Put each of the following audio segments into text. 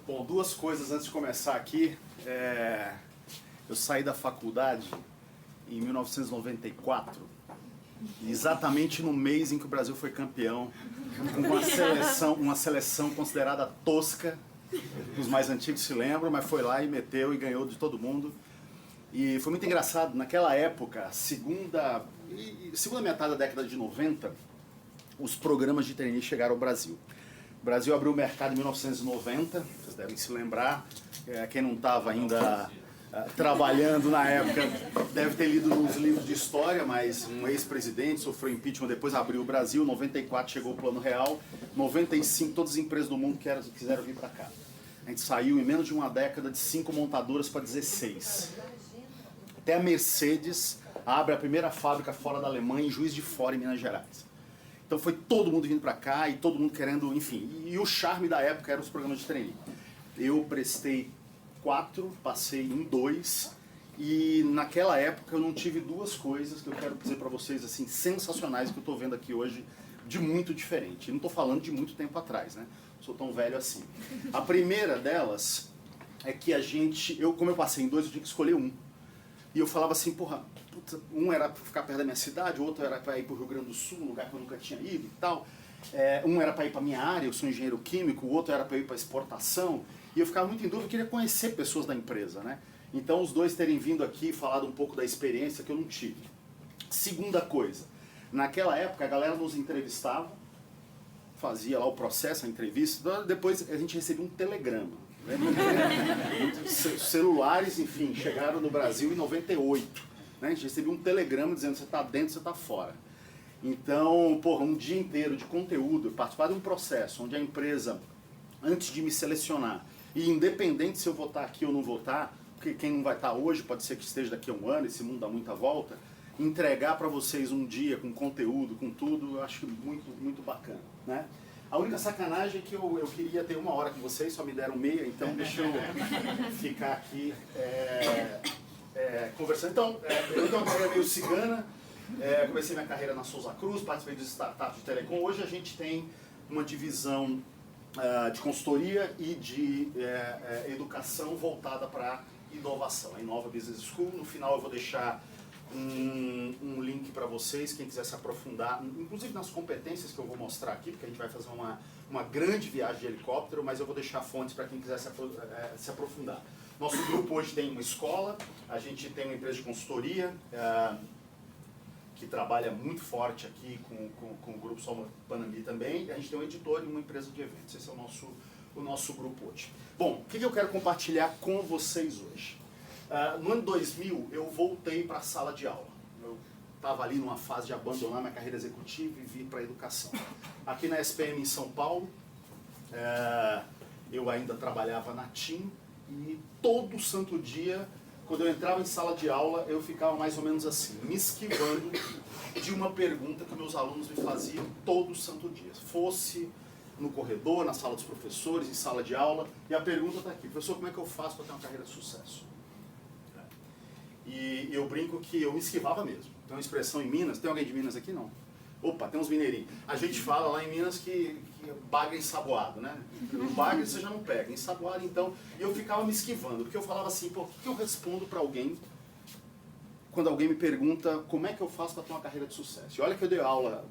Bom, duas coisas antes de começar aqui. Eu saí da faculdade em 1994, exatamente no mês em que o Brasil foi campeão, com uma seleção considerada tosca. Os mais antigos se lembram, mas foi lá e meteu e ganhou de todo mundo. E foi muito engraçado, naquela época, segunda metade da década de 90, os programas de trainee chegaram ao Brasil. O Brasil abriu o mercado em 1990, vocês devem se lembrar. Quem não estava ainda trabalhando na época deve ter lido nos livros de história, mas um ex-presidente sofreu impeachment, depois abriu o Brasil. Em 94 chegou o Plano Real, 95 todas as empresas do mundo quiseram vir para cá. A gente saiu em menos de uma década de 5 montadoras para 16. Até a Mercedes abre a primeira fábrica fora da Alemanha, em Juiz de Fora, em Minas Gerais. Então foi todo mundo vindo para cá e todo mundo querendo, enfim. E o charme da época eram os programas de trainee. Eu prestei 4, passei em 2, e naquela época eu não tive duas coisas que eu quero dizer para vocês assim sensacionais que eu estou vendo aqui hoje, de muito diferente. E não estou falando de muito tempo atrás, né? Não sou tão velho assim. A primeira delas é que como eu passei em 2, eu tinha que escolher um. E eu falava assim, porra, um era para ficar perto da minha cidade, o outro era para ir para o Rio Grande do Sul, um lugar que eu nunca tinha ido e tal. Um era para ir para a minha área, eu sou engenheiro químico, o outro era para ir para exportação. E eu ficava muito em dúvida, eu queria conhecer pessoas da empresa, né? Então os dois terem vindo aqui e falado um pouco da experiência que eu não tive. Segunda coisa, naquela época a galera nos entrevistava, fazia lá o processo, a entrevista, depois a gente recebia um telegrama. Celulares, enfim, chegaram no Brasil em 98. Né? A gente recebia um telegrama dizendo você está dentro, você está fora. Então, porra, um dia inteiro de conteúdo, participar de um processo onde a empresa, antes de me selecionar, e independente se eu vou estar aqui ou não vou estar, porque quem não vai estar hoje pode ser que esteja daqui a um ano, esse mundo dá muita volta, entregar para vocês um dia com conteúdo, com tudo, eu acho muito, muito bacana, né? A única sacanagem é que eu queria ter 1 hora com vocês, só me deram meia, então deixa eu ficar aqui conversando. Então, eu tenho uma carreira meio cigana, comecei minha carreira na Souza Cruz, participei de startups de telecom. Hoje a gente tem uma divisão de consultoria e de educação voltada para inovação, a Inova Business School. No final eu vou deixar um link para vocês, quem quiser se aprofundar, inclusive nas competências que eu vou mostrar aqui, porque a gente vai fazer uma grande viagem de helicóptero, mas eu vou deixar fontes para quem quiser se aprofundar. Nosso grupo hoje tem uma escola, a gente tem uma empresa de consultoria, que trabalha muito forte aqui com o Grupo Soma Panambi também, e a gente tem um editor e uma empresa de eventos. Esse é o nosso grupo hoje. Bom, o que eu quero compartilhar com vocês hoje? No ano 2000, eu voltei para a sala de aula. Eu estava ali numa fase de abandonar minha carreira executiva e vir para a educação. Aqui na SPM em São Paulo, eu ainda trabalhava na TIM, e todo santo dia, quando eu entrava em sala de aula, eu ficava mais ou menos assim, me esquivando de uma pergunta que meus alunos me faziam todo santo dia. Fosse no corredor, na sala dos professores, em sala de aula, e a pergunta está aqui: professor, como é que eu faço para ter uma carreira de sucesso? E eu brinco que eu me esquivava mesmo. Tem uma expressão em Minas, tem alguém de Minas aqui? Não. Opa, tem uns mineirinhos. A gente fala lá em Minas que bagre ensaboado, né? O bagre você já não pega, ensaboado então. E eu ficava me esquivando, porque eu falava assim, pô, o que eu respondo para alguém quando alguém me pergunta como é que eu faço para ter uma carreira de sucesso? E olha que eu dei aula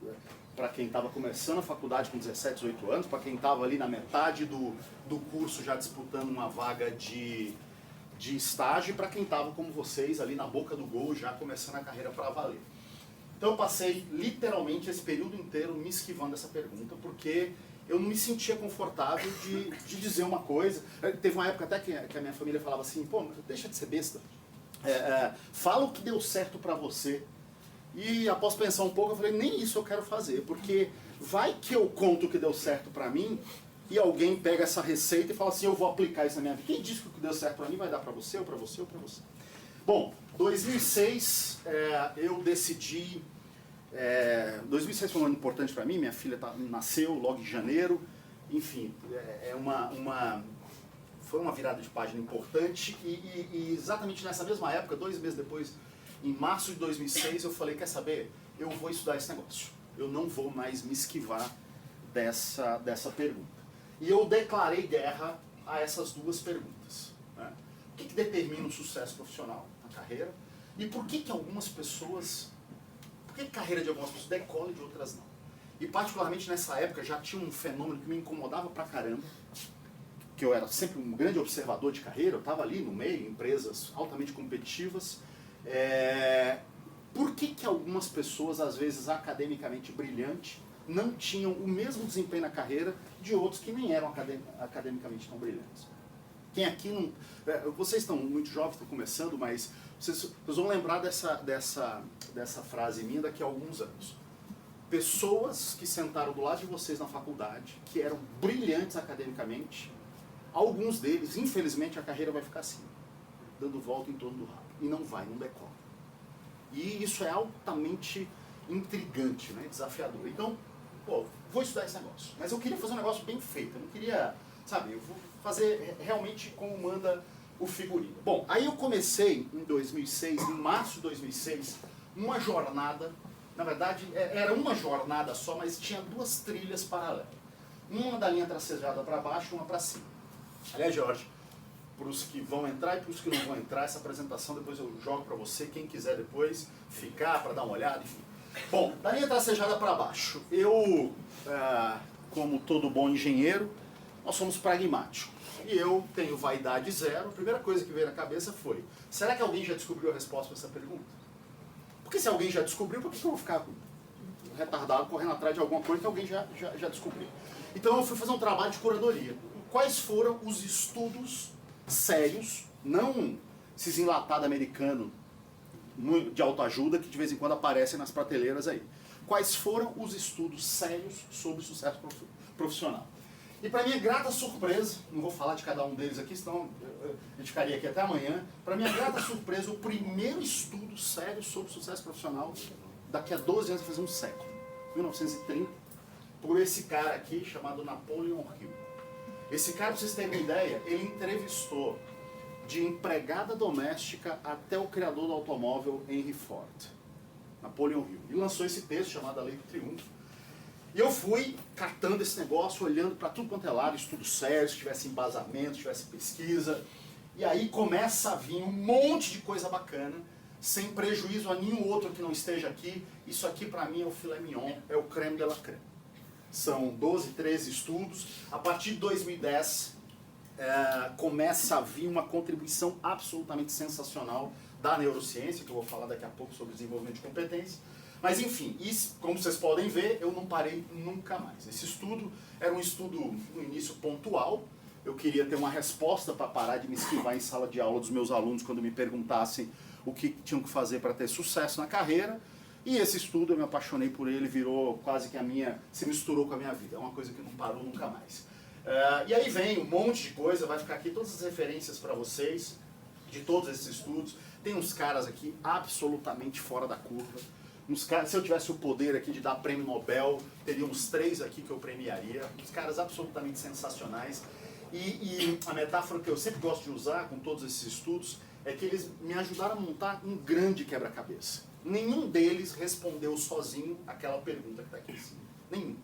para quem estava começando a faculdade com 17, 18 anos, para quem estava ali na metade do curso já disputando uma vaga de estágio, e para quem estava como vocês ali na boca do gol, já começando a carreira para valer. Então eu passei literalmente esse período inteiro me esquivando dessa pergunta, porque eu não me sentia confortável de dizer uma coisa. Teve uma época até que a minha família falava assim, pô, deixa de ser besta, fala o que deu certo para você. E após pensar um pouco, eu falei, nem isso eu quero fazer, porque vai que eu conto o que deu certo para mim, e alguém pega essa receita e fala assim, eu vou aplicar isso na minha vida. Quem disse que o que deu certo para mim vai dar para você, ou para você, ou para você? Bom, 2006 eu decidi... 2006 foi um ano importante para mim, minha filha nasceu logo em janeiro. Enfim, foi uma virada de página importante, e exatamente nessa mesma época, 2 meses depois, em março de 2006, eu falei, quer saber, eu vou estudar esse negócio. Eu não vou mais me esquivar dessa pergunta. E eu declarei guerra a essas duas perguntas, né? O que determina o sucesso profissional na carreira e por que algumas pessoas, por que a carreira de algumas pessoas decola e de outras não? E particularmente nessa época já tinha um fenômeno que me incomodava pra caramba, que eu era sempre um grande observador de carreira, eu estava ali no meio, empresas altamente competitivas. Por que algumas pessoas, às vezes academicamente brilhantes, não tinham o mesmo desempenho na carreira de outros que nem eram academicamente tão brilhantes? Quem aqui não... vocês estão muito jovens, estão começando, mas vocês vão lembrar dessa frase minha daqui a alguns anos. Pessoas que sentaram do lado de vocês na faculdade, que eram brilhantes academicamente, alguns deles, infelizmente, a carreira vai ficar assim, dando volta em torno do rabo. E não decola. E isso é altamente intrigante, né? Desafiador. Então, vou estudar esse negócio. Mas eu queria fazer um negócio bem feito. Eu não queria, sabe, eu vou fazer realmente como manda o figurino. Bom, aí eu comecei em 2006, em março de 2006, uma jornada. Na verdade, era uma jornada só, mas tinha duas trilhas paralelas. Uma da linha tracejada para baixo e uma para cima. Aliás, Jorge, para os que vão entrar e para os que não vão entrar, essa apresentação depois eu jogo para você, quem quiser depois ficar para dar uma olhada, enfim. Bom, da linha tracejada para baixo, eu, como todo bom engenheiro, nós somos pragmáticos. E eu tenho vaidade zero. A primeira coisa que veio na cabeça foi, será que alguém já descobriu a resposta para essa pergunta? Porque se alguém já descobriu, por que eu vou ficar retardado correndo atrás de alguma coisa que alguém já descobriu? Então eu fui fazer um trabalho de curadoria. Quais foram os estudos sérios, não esses enlatados americanos de autoajuda que de vez em quando aparecem nas prateleiras aí. Quais foram os estudos sérios sobre sucesso profissional? E para minha grata surpresa, não vou falar de cada um deles aqui, senão a gente ficaria aqui até amanhã. Para minha grata surpresa, o primeiro estudo sério sobre sucesso profissional, daqui a 12 anos, vai fazer um século, 1930, por esse cara aqui chamado Napoleon Hill. Esse cara, para vocês terem uma ideia, ele entrevistou de empregada doméstica até o criador do automóvel Henry Ford, Napoleon Hill. Ele lançou esse texto chamado A Lei do Triunfo. E eu fui catando esse negócio, olhando para tudo quanto é lado, estudos sérios, se tivesse embasamento, se tivesse pesquisa. E aí começa a vir um monte de coisa bacana, sem prejuízo a nenhum outro que não esteja aqui. Isso aqui para mim é o filé mignon, é o creme de la creme. São 12, 13 estudos. A partir de 2010, começa a vir uma contribuição absolutamente sensacional da neurociência, que eu vou falar daqui a pouco sobre desenvolvimento de competência. Mas enfim, isso, como vocês podem ver, eu não parei nunca mais. Esse estudo era um estudo, no início, pontual. Eu queria ter uma resposta para parar de me esquivar em sala de aula dos meus alunos quando me perguntassem o que tinham que fazer para ter sucesso na carreira. E esse estudo, eu me apaixonei por ele, virou quase que se misturou com a minha vida. É uma coisa que não parou nunca mais. E aí vem um monte de coisa, vai ficar aqui todas as referências para vocês, de todos esses estudos. Tem uns caras aqui absolutamente fora da curva. Se eu tivesse o poder aqui de dar prêmio Nobel, teria uns 3 aqui que eu premiaria. Uns caras absolutamente sensacionais. E a metáfora que eu sempre gosto de usar com todos esses estudos é que eles me ajudaram a montar um grande quebra-cabeça. Nenhum deles respondeu sozinho aquela pergunta que está aqui em cima. Nenhum.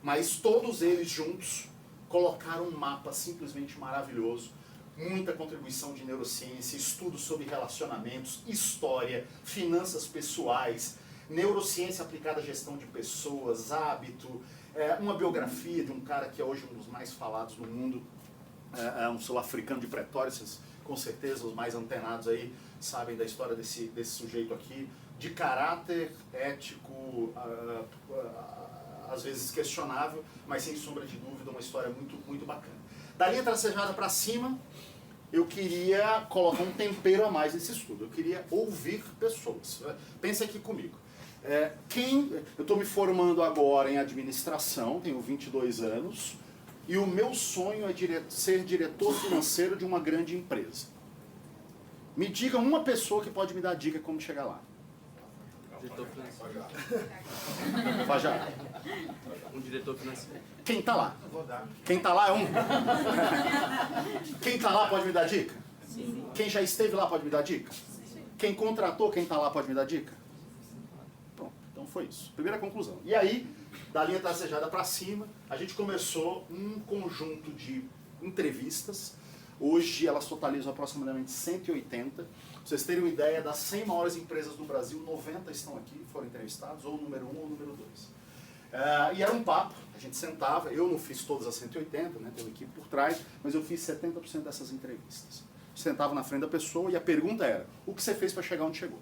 Mas todos eles juntos colocaram um mapa simplesmente maravilhoso. Muita contribuição de neurociência, estudos sobre relacionamentos, história, finanças pessoais, neurociência aplicada à gestão de pessoas, hábito, uma biografia de um cara que é hoje um dos mais falados no mundo, um sul-africano de Pretória, vocês, com certeza os mais antenados aí sabem da história desse sujeito aqui, de caráter ético, às vezes questionável, mas sem sombra de dúvida uma história muito, muito bacana. Da linha tracejada para cima, eu queria colocar um tempero a mais nesse estudo. Eu queria ouvir pessoas. Pensa aqui comigo. Eu estou me formando agora em administração, tenho 22 anos, e o meu sonho é ser diretor financeiro de uma grande empresa. Me diga uma pessoa que pode me dar dica como chegar lá. Diretor financeiro. Fajar. Um diretor financeiro. Quem está lá? Quem está lá é um. Quem está lá pode me dar dica? Sim. Quem já esteve lá pode me dar dica? Quem contratou quem está lá pode me dar dica? Pronto, então foi isso. Primeira conclusão. E aí, da linha tracejada para cima, a gente começou um conjunto de entrevistas. Hoje elas totalizam aproximadamente 180. Pra vocês terem uma ideia, das 100 maiores empresas do Brasil, 90 estão aqui, foram entrevistados, ou o número 1 ou o número 2. E era um papo, a gente sentava, eu não fiz todas as 180, né, tem uma equipe por trás, mas eu fiz 70% dessas entrevistas. Sentava na frente da pessoa e a pergunta era, o que você fez para chegar onde chegou?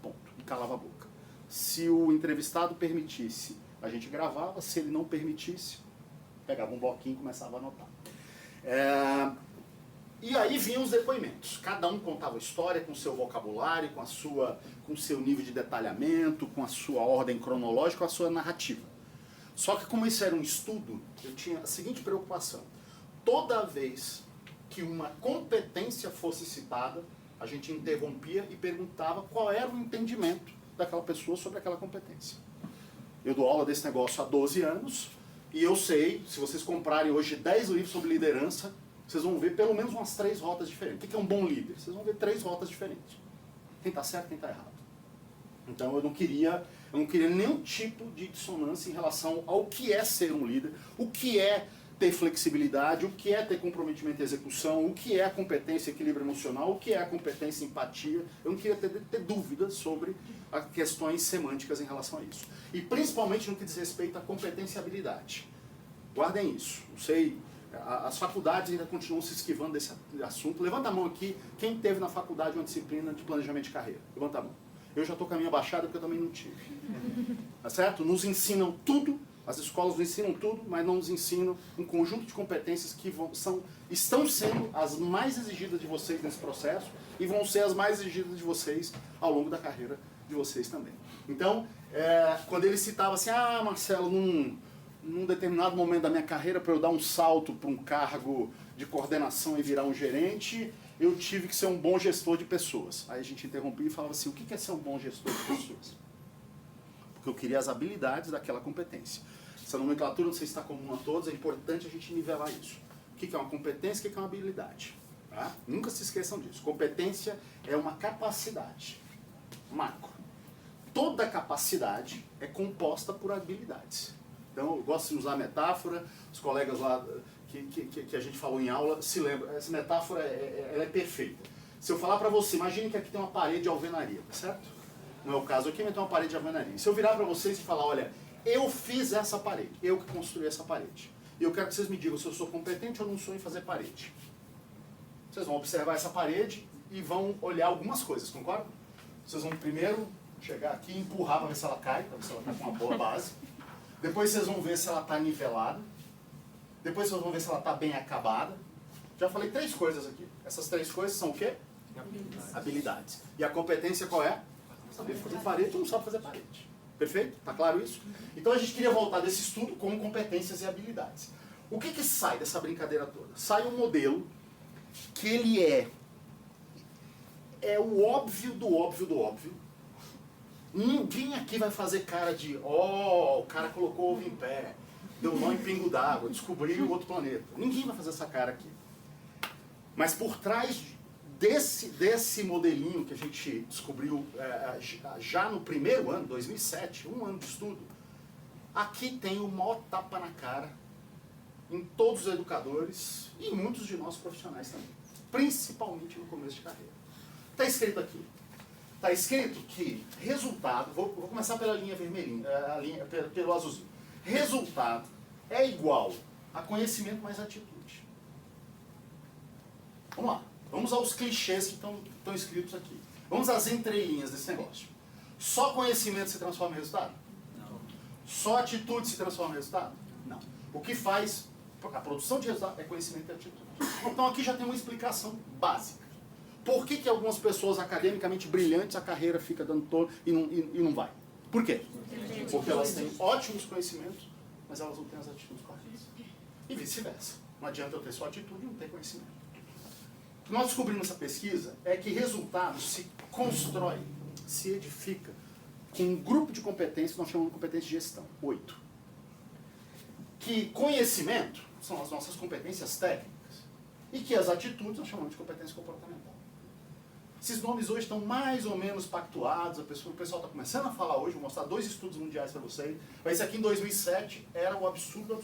Ponto. E calava a boca. Se o entrevistado permitisse, a gente gravava, se ele não permitisse, pegava um bloquinho e começava a anotar. E aí vinham os depoimentos. Cada um contava a história com o seu vocabulário, com o seu nível de detalhamento, com a sua ordem cronológica, com a sua narrativa. Só que como isso era um estudo, eu tinha a seguinte preocupação. Toda vez que uma competência fosse citada, a gente interrompia e perguntava qual era o entendimento daquela pessoa sobre aquela competência. Eu dou aula desse negócio há 12 anos e eu sei, se vocês comprarem hoje 10 livros sobre liderança, vocês vão ver pelo menos umas 3 rotas diferentes. O que é um bom líder? Vocês vão ver 3 rotas diferentes. Quem está certo e quem está errado. Então eu não queria nenhum tipo de dissonância em relação ao que é ser um líder, o que é ter flexibilidade, o que é ter comprometimento e execução, o que é a competência e equilíbrio emocional, o que é a competência e empatia. Eu não queria ter dúvidas sobre as questões semânticas em relação a isso. E principalmente no que diz respeito à competência e habilidade. Guardem isso. Não sei, as faculdades ainda continuam se esquivando desse assunto. Levanta a mão aqui, quem teve na faculdade uma disciplina de planejamento de carreira. Levanta a mão. Eu já estou com a minha baixada porque eu também não tive. Tá certo? Nos ensinam tudo, as escolas nos ensinam tudo, mas não nos ensinam um conjunto de competências que estão sendo as mais exigidas de vocês nesse processo e vão ser as mais exigidas de vocês ao longo da carreira de vocês também. Então, quando ele citava assim, Marcelo, num determinado momento da minha carreira, para eu dar um salto para um cargo de coordenação e virar um gerente, eu tive que ser um bom gestor de pessoas. Aí a gente interrompia e falava assim, o que é ser um bom gestor de pessoas? Porque eu queria as habilidades daquela competência. Essa nomenclatura, não sei se está comum a todos, é importante a gente nivelar isso. O que é uma competência e o que é uma habilidade? Tá? Nunca se esqueçam disso. Competência é uma capacidade. Macro. Toda capacidade é composta por habilidades. Então, eu gosto de usar a metáfora, os colegas lá que a gente falou em aula se lembram, essa metáfora ela é perfeita. Se eu falar para você, imagine que aqui tem uma parede de alvenaria, certo? Não é o caso aqui, mas tem uma parede de alvenaria. Se eu virar para vocês e falar, olha, eu fiz essa parede, eu que construí essa parede, e eu quero que vocês me digam se eu sou competente ou não sou em fazer parede. Vocês vão observar essa parede e vão olhar algumas coisas, concordam? Vocês vão primeiro chegar aqui e empurrar para ver se ela cai, para ver se ela está com uma boa base. Depois vocês vão ver se ela está nivelada. Depois vocês vão ver se ela está bem acabada. Já falei 3 coisas aqui. Essas 3 coisas são o quê? Habilidades. E a competência qual é? Saber fazer parede ou não sabe fazer parede. Perfeito? Está claro isso? Então a gente queria voltar desse estudo com competências e habilidades. O que sai dessa brincadeira toda? Sai um modelo que ele é o óbvio do óbvio do óbvio. Ninguém aqui vai fazer cara de o cara colocou ovo em pé, deu nó em pingo d'água, descobriu outro planeta. Ninguém vai fazer essa cara aqui. Mas por trás desse modelinho que a gente descobriu já no primeiro ano, 2007, um ano de estudo, aqui tem o maior tapa na cara em todos os educadores e em muitos de nós profissionais também. Principalmente no começo de carreira. Está escrito aqui. Está escrito que resultado, vou começar pela linha vermelhinha, pelo azulzinho. Resultado é igual a conhecimento mais atitude. Vamos lá. Vamos aos clichês que estão escritos aqui. Vamos às entrelinhas desse negócio. Só conhecimento se transforma em resultado? Não. Só atitude se transforma em resultado? Não. O que faz a produção de resultado é conhecimento e atitude. Então aqui já tem uma explicação básica. Por que algumas pessoas academicamente brilhantes a carreira fica dando todo e não vai? Por quê? Porque elas têm ótimos conhecimentos, mas elas não têm as atitudes corretas. E vice-versa. Não adianta eu ter só atitude e não ter conhecimento. O que nós descobrimos nessa pesquisa é que resultado se constrói, se edifica com um grupo de competências que nós chamamos de competência de gestão, 8. Que conhecimento são as nossas competências técnicas e que as atitudes nós chamamos de competência comportamental. Esses nomes hoje estão mais ou menos pactuados, o pessoal está começando a falar hoje, vou mostrar 2 estudos mundiais para vocês, mas esse aqui em 2007 era o absurdo.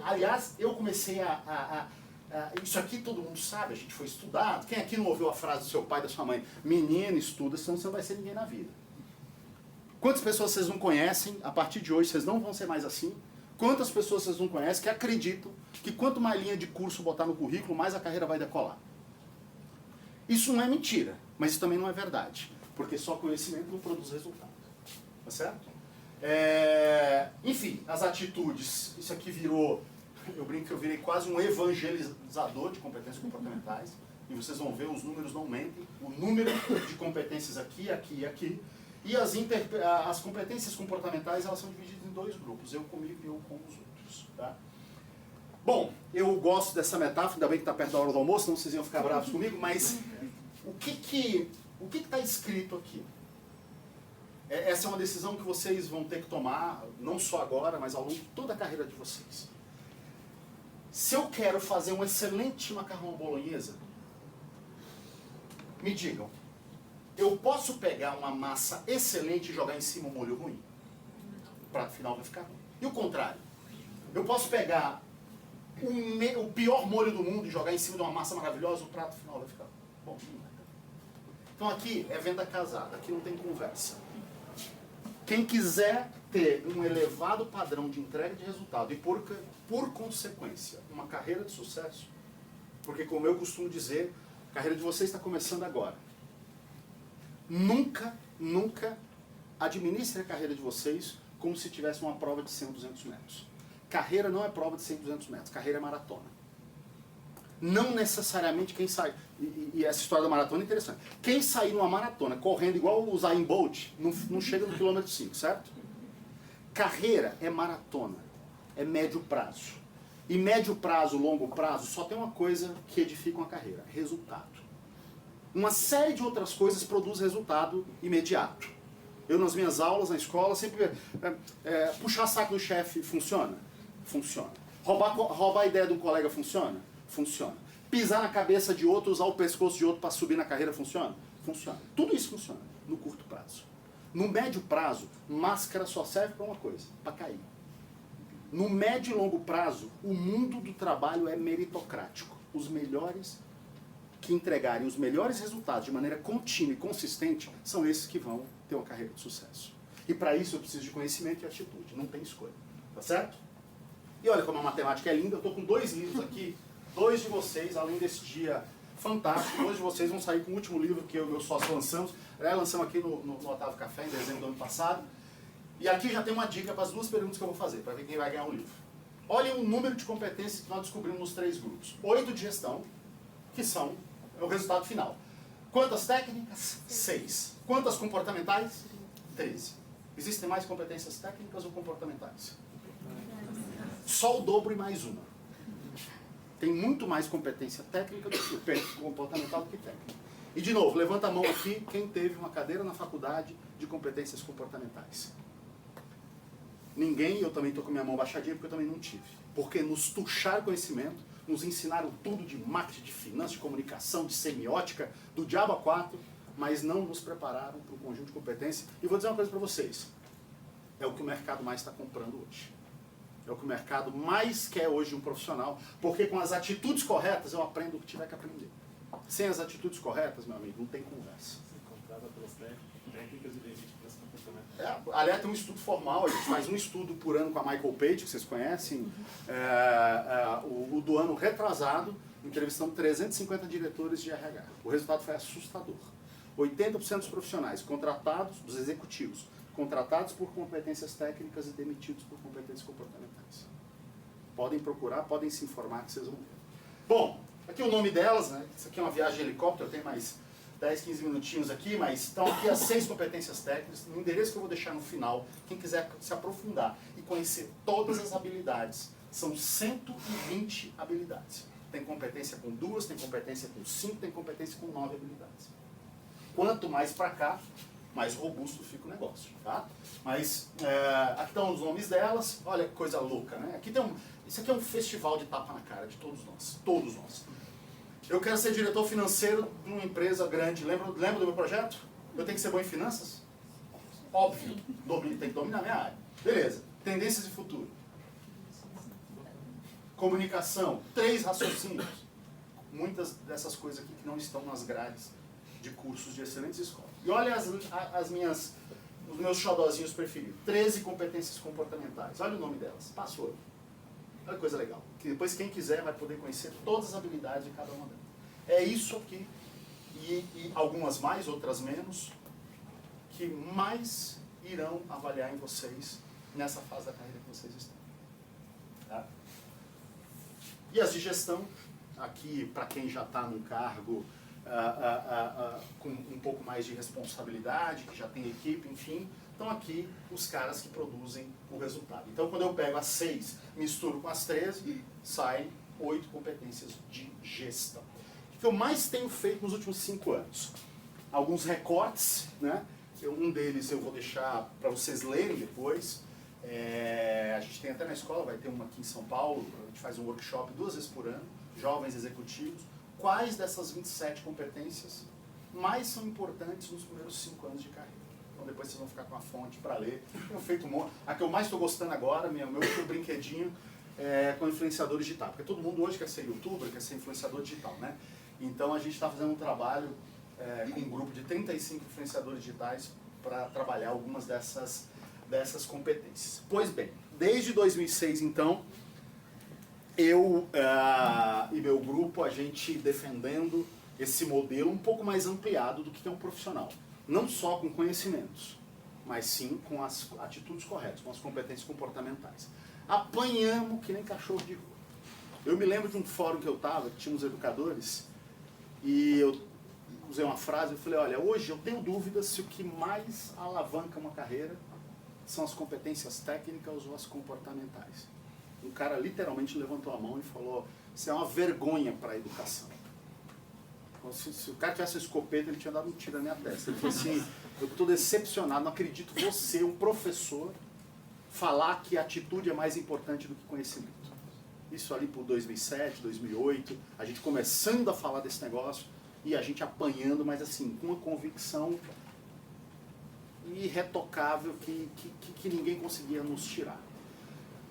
Aliás, eu comecei isso aqui todo mundo sabe, a gente foi estudado. Quem aqui não ouviu a frase do seu pai e da sua mãe? Menino, estuda, senão você não vai ser ninguém na vida. Quantas pessoas vocês não conhecem, a partir de hoje vocês não vão ser mais assim? Quantas pessoas vocês não conhecem que acreditam que quanto mais linha de curso botar no currículo, mais a carreira vai decolar? Isso não é mentira, mas isso também não é verdade. Porque só conhecimento não produz resultado. Tá certo? Enfim, as atitudes. Isso aqui virou... Eu brinco que eu virei quase um evangelizador de competências comportamentais. E vocês vão ver, os números não mentem. O número de competências aqui, aqui e aqui. E as competências comportamentais, elas são divididas em dois grupos. Eu comigo e eu com os outros. Tá? Bom, eu gosto dessa metáfora, ainda bem que está perto da hora do almoço, senão vocês iam ficar bravos comigo, mas o que está escrito aqui? Essa é uma decisão que vocês vão ter que tomar, não só agora, mas ao longo de toda a carreira de vocês. Se eu quero fazer um excelente macarrão à bolonhesa, me digam, eu posso pegar uma massa excelente e jogar em cima um molho ruim? O prato final vai ficar ruim. E o contrário? Eu posso pegar o pior molho do mundo e jogar em cima de uma massa maravilhosa, o prato final vai ficar bom. Então aqui é venda casada, aqui não tem conversa. Quem quiser ter um elevado padrão de entrega de resultado e por consequência uma carreira de sucesso, porque como eu costumo dizer, a carreira de vocês está começando agora. Nunca administre a carreira de vocês como se tivesse uma prova de 100 ou 200 metros. Carreira não é prova de 100 ou 200 metros, carreira é maratona. Não necessariamente quem sai, e essa história da maratona é interessante, quem sair numa maratona correndo igual o Usain Bolt, não chega no quilômetro 5, certo? Carreira é maratona, é médio prazo. E médio prazo, longo prazo, só tem uma coisa que edifica uma carreira, resultado. Uma série de outras coisas produz resultado imediato. Eu nas minhas aulas, na escola, sempre... puxar saco do chefe funciona? Funciona. Roubar a ideia de um colega funciona? Funciona. Pisar na cabeça de outro, usar o pescoço de outro para subir na carreira funciona? Funciona. Tudo isso funciona no curto prazo. No médio prazo, máscara só serve para uma coisa, para cair. No médio e longo prazo, o mundo do trabalho é meritocrático. Os melhores que entregarem os melhores resultados de maneira contínua e consistente são esses que vão ter uma carreira de sucesso. E para isso eu preciso de conhecimento e atitude, não tem escolha. Tá certo? E olha como a matemática é linda, eu estou com 2 livros aqui, 2 de vocês, além desse dia fantástico, 2 de vocês vão sair com o último livro que eu e meu sócio lançamos. Lançamos aqui no Otávio Café, em dezembro do ano passado. E aqui já tem uma dica para as 2 perguntas que eu vou fazer, para ver quem vai ganhar o livro. Olhem o número de competências que nós descobrimos nos 3 grupos. 8 de gestão, que são o resultado final. Quantas técnicas? 6. Quantas comportamentais? 13. Existem mais competências técnicas ou comportamentais? Só o dobro e mais uma. Tem muito mais competência técnica do que comportamental do que técnica. E de novo, levanta a mão aqui quem teve uma cadeira na faculdade de competências comportamentais. Ninguém, eu também estou com minha mão baixadinha porque eu também não tive. Porque nos tucharam conhecimento, nos ensinaram tudo de marketing, de finanças, de comunicação, de semiótica, do diabo a 4, mas não nos prepararam para um conjunto de competências. E vou dizer uma coisa para vocês. É o que o mercado mais está comprando hoje. É o que o mercado mais quer hoje de um profissional, porque com as atitudes corretas eu aprendo o que tiver que aprender. Sem as atitudes corretas, meu amigo, não tem conversa. Comprada pelas técnicas e desiste pelas comportamentais. Aliás, tem um estudo formal, a gente faz um estudo por ano com a Michael Page, que vocês conhecem, o do ano retrasado, entrevistando 350 diretores de RH. O resultado foi assustador. 80% dos profissionais contratados, dos executivos, contratados por competências técnicas e demitidos por competências comportamentais. Podem procurar, podem se informar que vocês vão ver. Bom, aqui o nome delas, né? Isso aqui é uma viagem de helicóptero, tem mais 10, 15 minutinhos aqui, mas estão aqui as 6 competências técnicas, no endereço que eu vou deixar no final, quem quiser se aprofundar e conhecer todas as habilidades, são 120 habilidades. Tem competência com 2, tem competência com 5, tem competência com 9 habilidades. Quanto mais para cá, mais robusto fica o negócio, tá? Mas aqui estão os nomes delas, olha que coisa louca, né? Isso aqui é um festival de tapa na cara de todos nós, todos nós. Eu quero ser diretor financeiro de uma empresa grande, lembra do meu projeto? Eu tenho que ser bom em finanças? Óbvio, tem que dominar a minha área. Beleza, tendências e futuro. Comunicação, 3 raciocínios. Muitas dessas coisas aqui que não estão nas grades de cursos de excelentes escolas. E olha os meus xodozinhos preferidos. 13 competências comportamentais. Olha o nome delas. Passou. Olha que coisa legal. Que depois quem quiser vai poder conhecer todas as habilidades de cada uma delas. É isso aqui. E algumas mais, outras menos, que mais irão avaliar em vocês nessa fase da carreira que vocês estão. Tá? E as de gestão, aqui para quem já está num cargo com um pouco mais de responsabilidade, que já tem equipe, enfim, estão aqui os caras que produzem o resultado. Então quando eu pego as 6, misturo com as 13, saem 8 competências de gestão. O que eu mais tenho feito nos últimos 5 anos? Alguns recortes, né? Um deles eu vou deixar para vocês lerem depois. A gente tem até na escola, vai ter uma aqui em São Paulo, a gente faz um workshop 2 vezes por ano, jovens executivos. Quais dessas 27 competências mais são importantes nos primeiros 5 anos de carreira? Então depois vocês vão ficar com a fonte para ler. Tenho feito um monte. A que eu mais estou gostando agora, meu brinquedinho, com influenciador digital. Porque todo mundo hoje quer ser youtuber, quer ser influenciador digital, né? Então a gente está fazendo um trabalho com um grupo de 35 influenciadores digitais para trabalhar algumas dessas competências. Pois bem, desde 2006 então, eu e meu grupo, a gente defendendo esse modelo um pouco mais ampliado do que é um profissional. Não só com conhecimentos, mas sim com as atitudes corretas, com as competências comportamentais. Apanhamos que nem cachorro de rua. Eu me lembro de um fórum que eu estava, que tinha uns educadores, e eu usei uma frase, eu falei, olha, hoje eu tenho dúvidas se o que mais alavanca uma carreira são as competências técnicas ou as comportamentais. O cara literalmente levantou a mão e falou, isso é uma vergonha para a educação. Se o cara tivesse um escopeta, ele tinha dado um tiro na minha testa. Ele falou assim, eu estou decepcionado, não acredito você, um professor, falar que a atitude é mais importante do que conhecimento. Isso ali por 2007, 2008, a gente começando a falar desse negócio e a gente apanhando, mas assim, com uma convicção irretocável que ninguém conseguia nos tirar.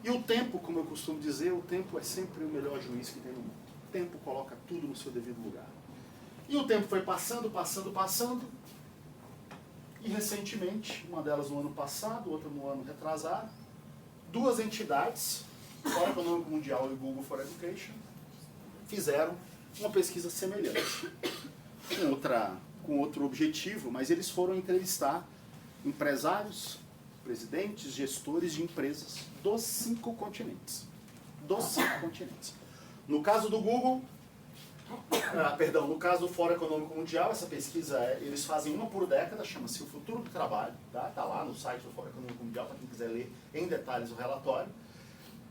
E o tempo, como eu costumo dizer, o tempo é sempre o melhor juiz que tem no mundo. O tempo coloca tudo no seu devido lugar. E o tempo foi passando, e recentemente, uma delas no ano passado, outra no ano retrasado, 2 entidades, Fórum Econômico Mundial e Google for Education, fizeram uma pesquisa semelhante, com outro objetivo, mas eles foram entrevistar empresários, presidentes, gestores de empresas dos 5 continentes. No caso do Google, no caso do Fórum Econômico Mundial, essa pesquisa eles fazem uma por década, chama-se O Futuro do Trabalho, tá lá no site do Fórum Econômico Mundial, para quem quiser ler em detalhes o relatório.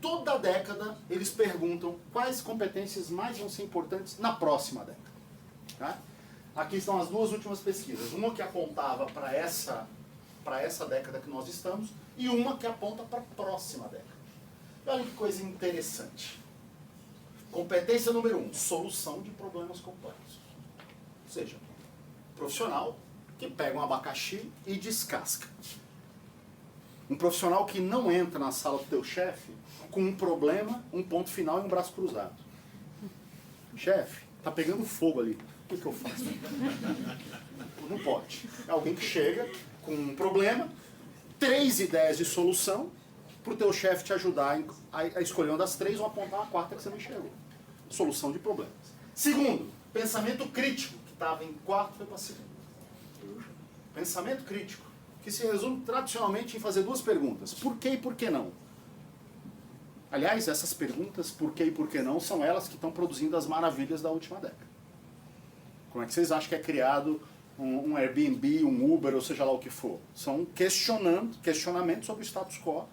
Toda década eles perguntam quais competências mais vão ser importantes na próxima década. Tá? Aqui estão as 2 últimas pesquisas, uma que apontava para essa década que nós estamos e uma que aponta para a próxima década. Olha que coisa interessante. Competência número 1, solução de problemas complexos. Ou seja, profissional que pega um abacaxi e descasca. Um profissional que não entra na sala do teu chefe com um problema, um ponto final e um braço cruzado. Chefe, tá pegando fogo ali. O que eu faço? Não pode. É alguém que chega com um problema, 3 ideias de solução, para o teu chefe te ajudar a escolher uma das 3 ou apontar uma 4ª que você não enxergou. Solução de problemas. Segundo, pensamento crítico, que estava em 4º, foi para 2º. Pensamento crítico, que se resume tradicionalmente em fazer 2 perguntas. Por quê e por que não? Aliás, essas perguntas, por quê e por que não, são elas que estão produzindo as maravilhas da última década. Como é que vocês acham que é criado um Airbnb, um Uber, ou seja lá o que for? São questionamentos sobre o status quo.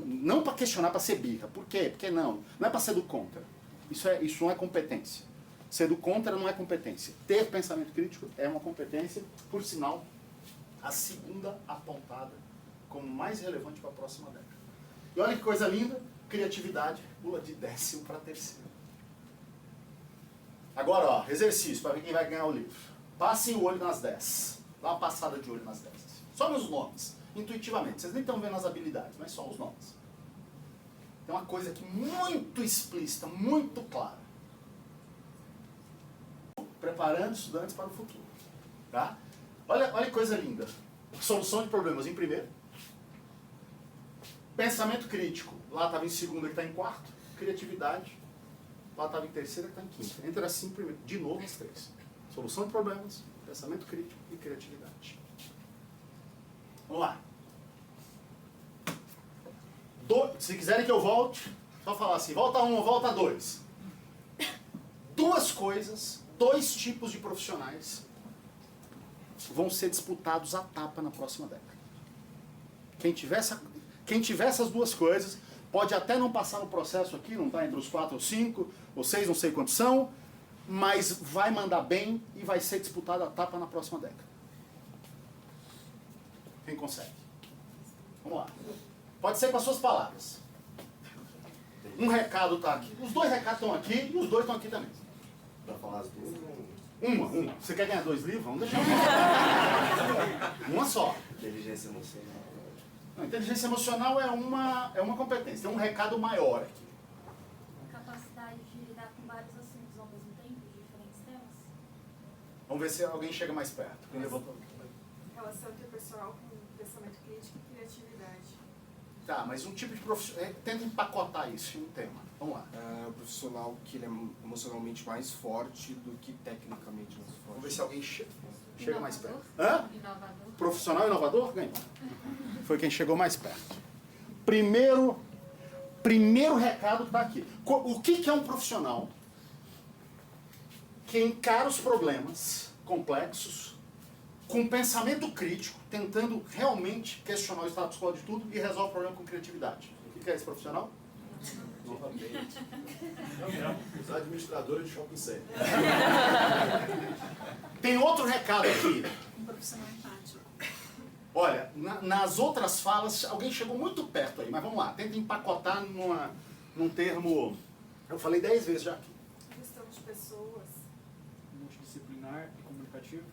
Não para questionar, para ser birra. Por quê? Por que não? Não é para ser do contra. Isso não é competência. Ser do contra não é competência. Ter pensamento crítico é uma competência, por sinal, a 2ª apontada como mais relevante para a próxima década. E olha que coisa linda, criatividade pula de 10º para 3º. Agora, ó, exercício para ver quem vai ganhar o livro. Passem o olho nas 10. Dá uma passada de olho nas 10. Só nos nomes, intuitivamente. Vocês nem estão vendo as habilidades, mas só os nomes. Tem uma coisa aqui muito explícita, muito clara. Preparando estudantes para o futuro. Tá? Olha que coisa linda. Solução de problemas em primeiro. Pensamento crítico. Lá estava em segundo, aqui está em quarto. Criatividade. Lá estava em terceiro, aqui está em quinto. Entra assim primeiro. De novo as três. Solução de problemas, pensamento crítico e criatividade. Vamos lá. Se quiserem que eu volte, só falar assim, volta 1 ou volta 2. Duas coisas, dois tipos de profissionais vão ser disputados a tapa na próxima década. Quem tiver essas duas coisas, pode até não passar no processo aqui, não está entre os 4 ou 5, ou 6, não sei quantos são, mas vai mandar bem e vai ser disputado a tapa na próxima década. Quem consegue? Vamos lá. Pode ser com as suas palavras. Um recado está aqui. Os dois recados estão aqui e os dois estão aqui também. Para falar as duas? Uma. Você quer ganhar 2 livros? Vamos deixar uma só. Inteligência emocional. Não, inteligência emocional é uma competência. Tem um recado maior aqui. Capacidade de lidar com vários assuntos ao mesmo tempo, de diferentes temas. Vamos ver se alguém chega mais perto. Quem levantou? Relação interpessoal com pensamento crítico e criatividade. Tá, mas um tipo de profissional... Tenta empacotar isso em um tema. Vamos lá. É o profissional que ele é emocionalmente mais forte do que tecnicamente mais forte. Vamos ver se alguém chega mais perto. Inovador. Hã? Inovador. Profissional inovador? Ganhou. Foi quem chegou mais perto. Primeiro recado está aqui. O que é um profissional que encara os problemas complexos com pensamento crítico, tentando realmente questionar o status quo de tudo e resolve o problema com criatividade? O que é esse profissional? Novamente. Os administradores de shopping center. Tem outro recado aqui. Um profissional empático. Olha, nas outras falas, alguém chegou muito perto aí, mas vamos lá, tenta empacotar num termo... Eu falei 10 vezes já aqui. Gestão de pessoas. Multidisciplinar e comunicativo.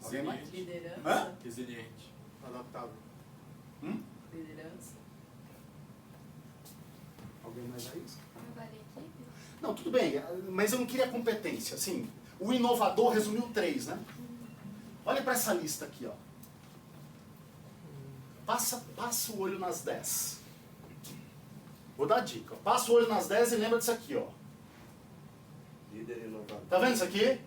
Alguém mais? Liderança. Hã? Resiliente. Adaptável. Liderança. Alguém mais aí? Trabalho em equipe. Não, tudo bem, mas eu não queria competência. Assim, o inovador resumiu 3, né? Olha para essa lista aqui, ó. Passa o olho nas 10. Vou dar dica. Passa o olho nas 10 e lembra disso aqui, ó. Líder inovador. Tá vendo isso aqui?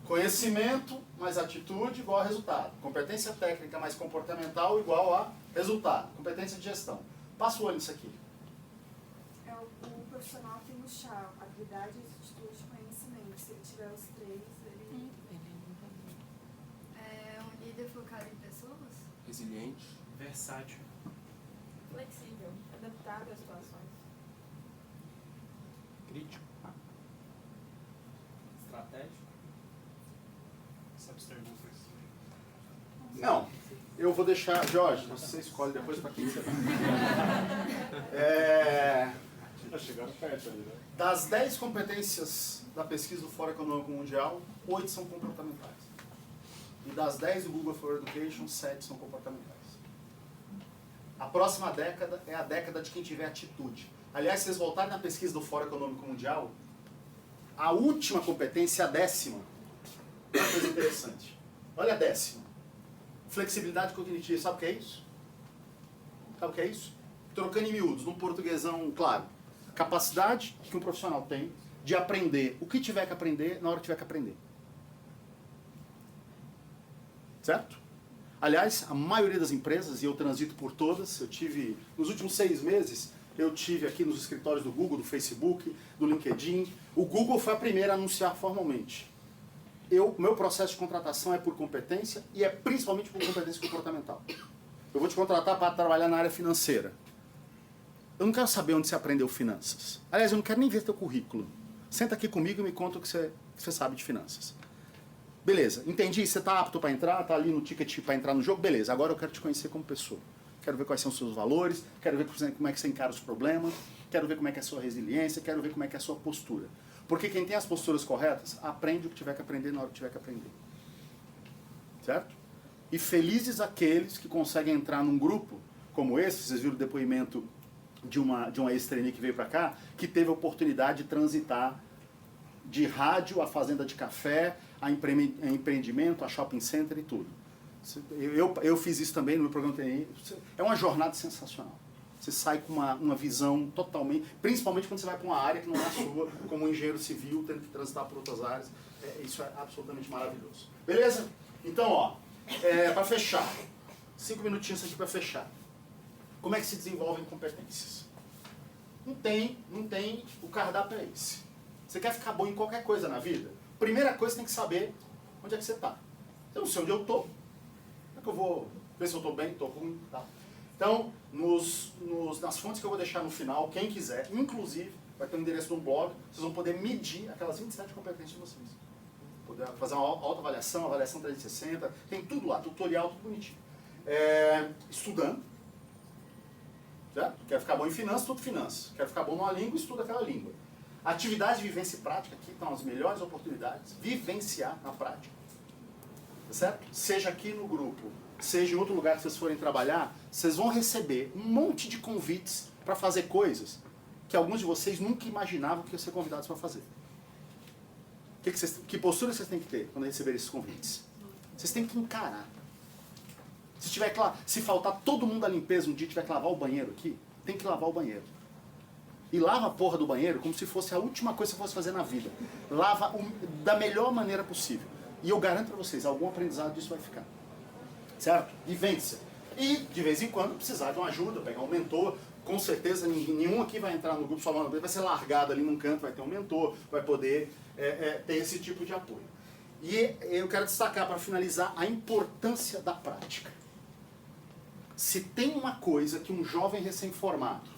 Conhecimento mais atitude igual a resultado. Competência técnica mais comportamental igual a resultado. Competência de gestão. Passa o olho nisso aqui. É o profissional tem o chá, habilidade, atitude e conhecimento. Se ele tiver os 3, ele... É um líder focado em pessoas. Resiliente. Versátil. Flexível. adaptável às situações. Crítico. Estratégico. Sabe extrair músicas. Não, eu vou deixar... Jorge, você escolhe depois para quem você vai. Já chegaram perto ali, né? Das 10 competências da pesquisa do Fórum Econômico Mundial, 8 são comportamentais. E das 10 do Google for Education, 7 são comportamentais. A próxima década é a década de quem tiver atitude. Aliás, se vocês voltarem na pesquisa do Fórum Econômico Mundial, a última competência, a 10ª, é uma coisa interessante. Olha a 10ª. Flexibilidade cognitiva. Sabe o que é isso? Sabe o que é isso? Trocando em miúdos, num portuguesão claro. Capacidade que um profissional tem de aprender o que tiver que aprender na hora que tiver que aprender. Certo? Aliás, a maioria das empresas, e eu transito por todas, eu tive, nos últimos 6 meses, eu tive aqui nos escritórios do Google, do Facebook, do LinkedIn. O Google foi a primeira a anunciar formalmente. Meu processo de contratação é por competência e é principalmente por competência comportamental. Eu vou te contratar para trabalhar na área financeira. Eu não quero saber onde você aprendeu finanças. Aliás, eu não quero nem ver teu currículo. Senta aqui comigo e me conta o que você sabe de finanças. Beleza, entendi, você está apto para entrar, está ali no ticket para entrar no jogo, beleza. Agora eu quero te conhecer como pessoa. Quero ver quais são os seus valores, quero ver como é que você encara os problemas, quero ver como é que é a sua resiliência, quero ver como é que é a sua postura. Porque quem tem as posturas corretas, aprende o que tiver que aprender na hora que tiver que aprender. Certo? E felizes aqueles que conseguem entrar num grupo como esse, vocês viram o depoimento de uma ex-trainee que veio para cá, que teve a oportunidade de transitar de rádio a fazenda de café, a empreendimento, a shopping center e tudo. Eu fiz isso também no meu programa TNI. É uma jornada sensacional. Você sai com uma visão totalmente... Principalmente quando você vai para uma área que não é a sua, como um engenheiro civil, tendo que transitar por outras áreas. Isso é absolutamente maravilhoso. Beleza? Então, ó, para fechar. 5 minutinhos aqui para fechar. Como é que se desenvolvem competências? Não tem o cardápio é esse. Você quer ficar bom em qualquer coisa na vida? Primeira coisa, você tem que saber onde é que você está. Eu não sei onde eu estou. Como é que eu vou ver se eu estou bem, estou ruim? Tá. Então, nas fontes que eu vou deixar no final, quem quiser, inclusive, vai ter um endereço no blog, vocês vão poder medir aquelas 27 competências de vocês. Poder fazer uma autoavaliação, avaliação 360, tem tudo lá, tutorial, tudo bonitinho. Estudando. Certo? Quer ficar bom em finanças, estuda finanças. Quer ficar bom numa língua, estuda aquela língua. Atividade de vivência e prática, aqui estão as melhores oportunidades. Vivenciar na prática. Certo? Seja aqui no grupo, seja em outro lugar que vocês forem trabalhar, vocês vão receber um monte de convites para fazer coisas que alguns de vocês nunca imaginavam que iam ser convidados para fazer. Que postura vocês têm que ter quando receberem esses convites? Vocês têm que encarar. Se faltar todo mundo da limpeza um dia, tiver que lavar o banheiro aqui, tem que lavar o banheiro. E lava a porra do banheiro como se fosse a última coisa que você fosse fazer na vida. Lava da melhor maneira possível. E eu garanto para vocês, algum aprendizado disso vai ficar. Certo? Vivência. E, de vez em quando, precisar de uma ajuda, pegar um mentor. Com certeza, nenhum aqui vai entrar no grupo falando, vai ser largado ali num canto, vai ter um mentor, vai poder ter esse tipo de apoio. E eu quero destacar, para finalizar, a importância da prática. Se tem uma coisa que um jovem recém-formado,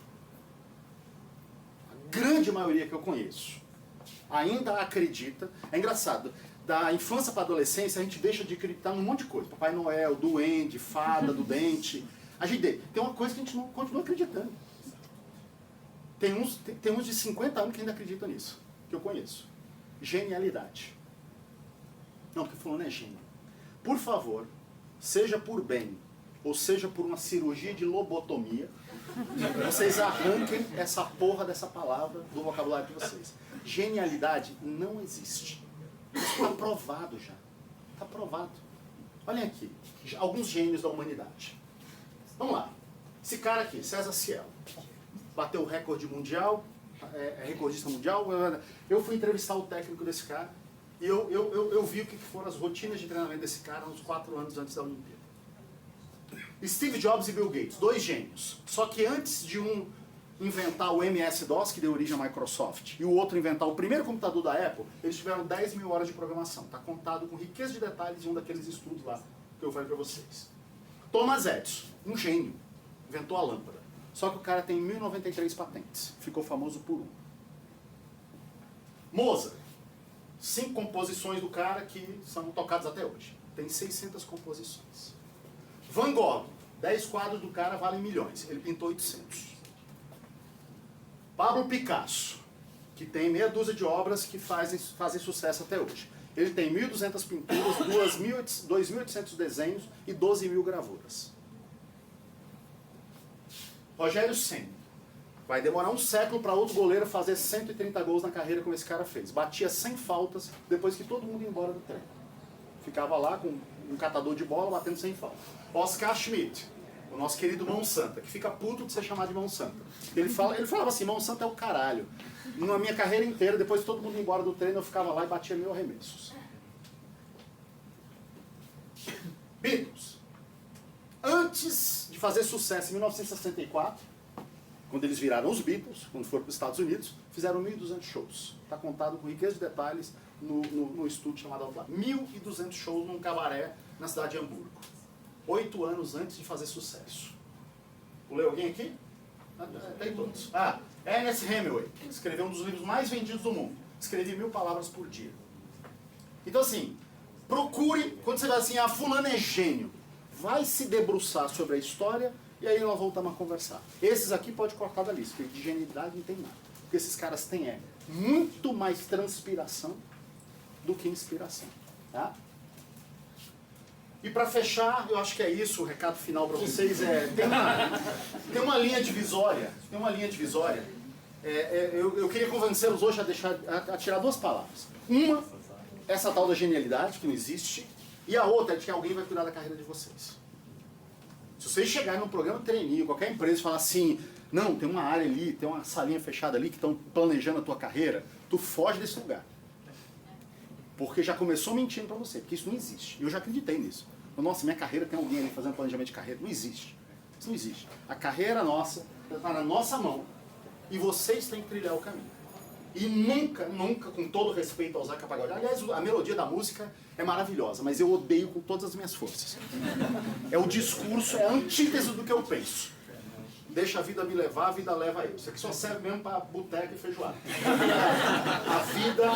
a grande maioria que eu conheço, ainda acredita, é engraçado, da infância para a adolescência a gente deixa de acreditar num monte de coisa. Papai Noel, duende, fada do dente. A gente tem uma coisa que a gente não continua acreditando. Tem uns de 50 anos que ainda acreditam nisso, que eu conheço. Genialidade. Não, porque fulano é gênio. Por favor, seja por bem, ou seja por uma cirurgia de lobotomia, vocês arranquem essa porra dessa palavra do vocabulário de vocês. Genialidade não existe. Isso está provado já. Está provado. Olhem aqui, alguns gênios da humanidade. Vamos lá. Esse cara aqui, César Cielo, bateu o recorde mundial, é recordista mundial. Eu fui entrevistar o técnico desse cara e eu vi o que foram as rotinas de treinamento desse cara uns 4 anos antes da Olimpíada. Steve Jobs e Bill Gates, 2 gênios. Só que antes de um inventar o MS-DOS, que deu origem à Microsoft, e o outro inventar o primeiro computador da Apple, eles tiveram 10 mil horas de programação. Está contado com riqueza de detalhes em um daqueles estudos lá que eu falei para vocês. Thomas Edison, um gênio, inventou a lâmpada. Só que o cara tem 1093 patentes. Ficou famoso por 1. Mozart, 5 composições do cara que são tocadas até hoje. Tem 600 composições. Van Gogh, 10 quadros do cara valem milhões. Ele pintou 800. Pablo Picasso, que tem meia dúzia de obras que fazem sucesso até hoje. Ele tem 1.200 pinturas, 2.800 desenhos e 12 mil gravuras. Rogério Ceni. Vai demorar um século para outro goleiro fazer 130 gols na carreira como esse cara fez. Batia 100 faltas depois que todo mundo ia embora do treino. Ficava lá com um catador de bola batendo 100 faltas. Oscar Schmidt, o nosso querido Mão Santa, que fica puto de ser chamado de Mão Santa. Ele falava assim, Mão Santa é o caralho. Na minha carreira inteira, depois de todo mundo ir embora do treino, eu ficava lá e batia 1000 arremessos. Beatles. Antes de fazer sucesso em 1964, quando eles viraram os Beatles, quando foram para os Estados Unidos, fizeram 1.200 shows. Está contado com riqueza de detalhes no estudo chamado Outline. 1.200 shows num cabaré na cidade de Hamburgo. 8 anos antes de fazer sucesso. Leu alguém aqui? Tem todos. Ernest Hemingway, que escreveu um dos livros mais vendidos do mundo. Escrevia 1000 palavras por dia. Então assim, procure, quando você vai assim, fulano é gênio, vai se debruçar sobre a história e aí nós voltamos a conversar. Esses aqui pode cortar da lista, porque de genialidade não tem nada. O que esses caras têm muito mais transpiração do que inspiração. Tá? E para fechar, eu acho que é isso, o recado final para vocês tem uma linha divisória, eu queria convencê-los hoje a tirar duas palavras. Uma, essa tal da genialidade, que não existe, e a outra é de que alguém vai cuidar da carreira de vocês. Se vocês chegarem num programa trainee, qualquer empresa, e falar assim, não, tem uma área ali, tem uma salinha fechada ali que estão planejando a tua carreira, tu foge desse lugar. Porque já começou mentindo pra você, porque isso não existe. Eu já acreditei nisso. Nossa, minha carreira tem alguém ali fazendo planejamento de carreira. Não existe. Isso não existe. A carreira nossa está na nossa mão e vocês têm que trilhar o caminho. E nunca, nunca, com todo respeito ao Zeca Pagodinho, aliás, a melodia da música é maravilhosa, mas eu odeio com todas as minhas forças. É o discurso, é a antítese do que eu penso. Deixa a vida me levar, a vida leva eu. Isso aqui só serve mesmo para boteca e feijoada. A vida,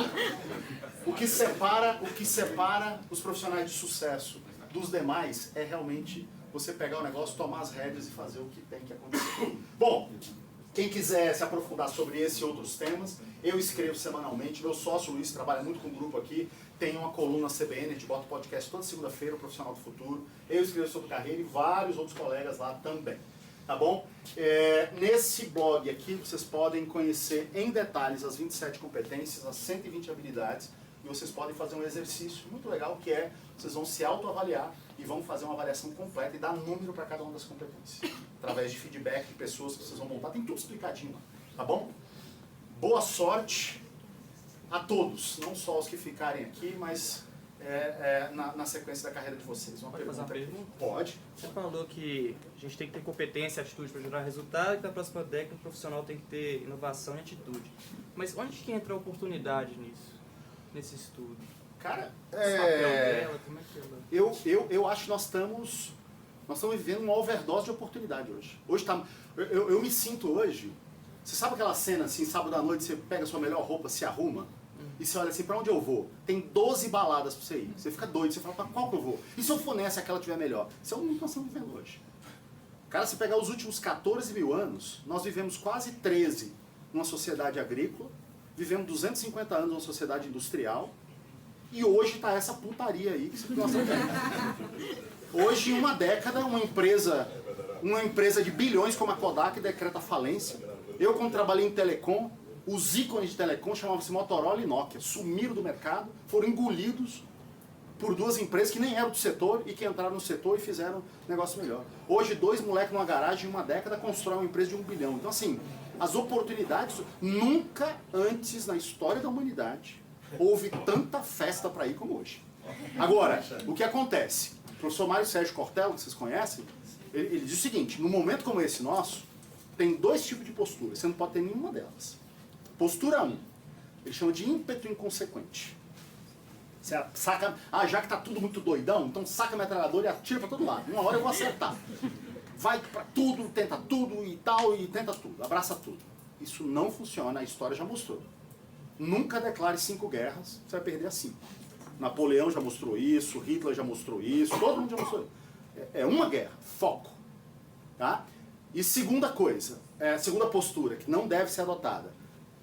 o que separa os profissionais de sucesso dos demais é realmente você pegar o negócio, tomar as rédeas e fazer o que tem que acontecer. Bom, quem quiser se aprofundar sobre esse e outros temas, eu escrevo semanalmente. Meu sócio Luiz trabalha muito com o grupo aqui, tem uma coluna CBN, a gente bota podcast toda segunda-feira, o Profissional do Futuro. Eu escrevo sobre carreira e vários outros colegas lá também. Tá bom? Nesse blog aqui vocês podem conhecer em detalhes as 27 competências, as 120 habilidades, e vocês podem fazer um exercício muito legal que é, vocês vão se autoavaliar e vão fazer uma avaliação completa e dar número para cada uma das competências. Através de feedback de pessoas que vocês vão montar, tem tudo explicadinho lá, tá bom? Boa sorte a todos, não só os que ficarem aqui, mas na sequência da carreira de vocês. Pode fazer uma pergunta? Pode. Você falou que a gente tem que ter competência e atitude para gerar resultado e que na próxima década o profissional tem que ter inovação e atitude. Mas onde que entra a oportunidade nisso? Nesse estudo? Cara, O papel dela, como é que ela... eu acho que nós estamos vivendo uma overdose de oportunidade hoje. Eu me sinto hoje, você sabe aquela cena assim, sábado à noite, você pega a sua melhor roupa, se arruma, e você olha assim, pra onde eu vou? Tem 12 baladas pra você ir. Você fica doido, você fala, pra qual que eu vou? E se eu for nessa, aquela tiver melhor? Isso é o que nós estamos vivendo hoje. Cara, se pegar os últimos 14 mil anos, nós vivemos quase 13 numa sociedade agrícola, vivemos 250 anos numa sociedade industrial, e hoje está essa putaria aí que nós estamos vendo. Hoje, em uma década, uma empresa de bilhões como a Kodak decreta falência. Eu, quando trabalhei em telecom, os ícones de telecom chamavam-se Motorola e Nokia. Sumiram do mercado, foram engolidos por duas empresas que nem eram do setor e que entraram no setor e fizeram um negócio melhor. Hoje, dois moleques numa garagem, em uma década, constroem uma empresa de 1 bilhão. Então, assim, as oportunidades, nunca antes na história da humanidade houve tanta festa para ir como hoje. Agora, o que acontece? O professor Mário Sérgio Cortella, que vocês conhecem, ele diz o seguinte, num momento como esse nosso, tem dois tipos de postura, você não pode ter nenhuma delas. Postura 1, ele chama de ímpeto inconsequente. Você saca, já que tá tudo muito doidão, então saca a metralhadora e atira para todo lado. Uma hora eu vou acertar. Vai para tudo, tenta tudo e tal, e tenta tudo, abraça tudo. Isso não funciona, a história já mostrou. Nunca declare 5 guerras, você vai perder as 5. Napoleão já mostrou isso, Hitler já mostrou isso, todo mundo já mostrou isso. É uma guerra, foco. Tá? E segunda coisa, segunda postura, que não deve ser adotada,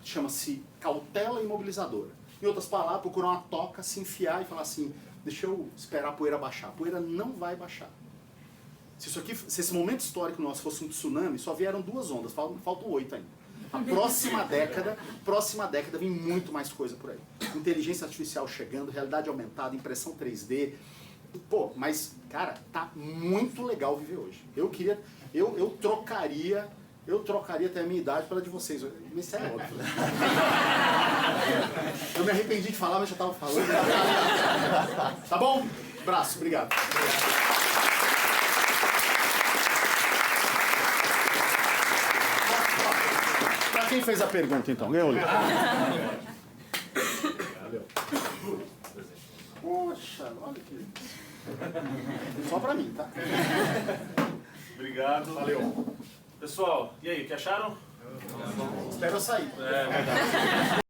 chama-se cautela imobilizadora. Em outras palavras, procurar uma toca, se enfiar e falar assim, deixa eu esperar a poeira baixar. A poeira não vai baixar. Se esse momento histórico nosso fosse um tsunami, só vieram 2 ondas, faltam 8 ainda. A próxima década vem muito mais coisa por aí. Inteligência artificial chegando, realidade aumentada, impressão 3D. Pô, mas, cara, tá muito legal viver hoje. Eu trocaria até a minha idade pela de vocês. Isso é óbvio. Eu me arrependi de falar, mas já tava falando. Tá bom? Abraço, obrigado. Quem fez a pergunta, então? Ganhou o livro. Valeu. Poxa, olha que... Só pra mim, tá? Obrigado. Valeu. Pessoal, e aí, que acharam? Espero eu sair. Verdade.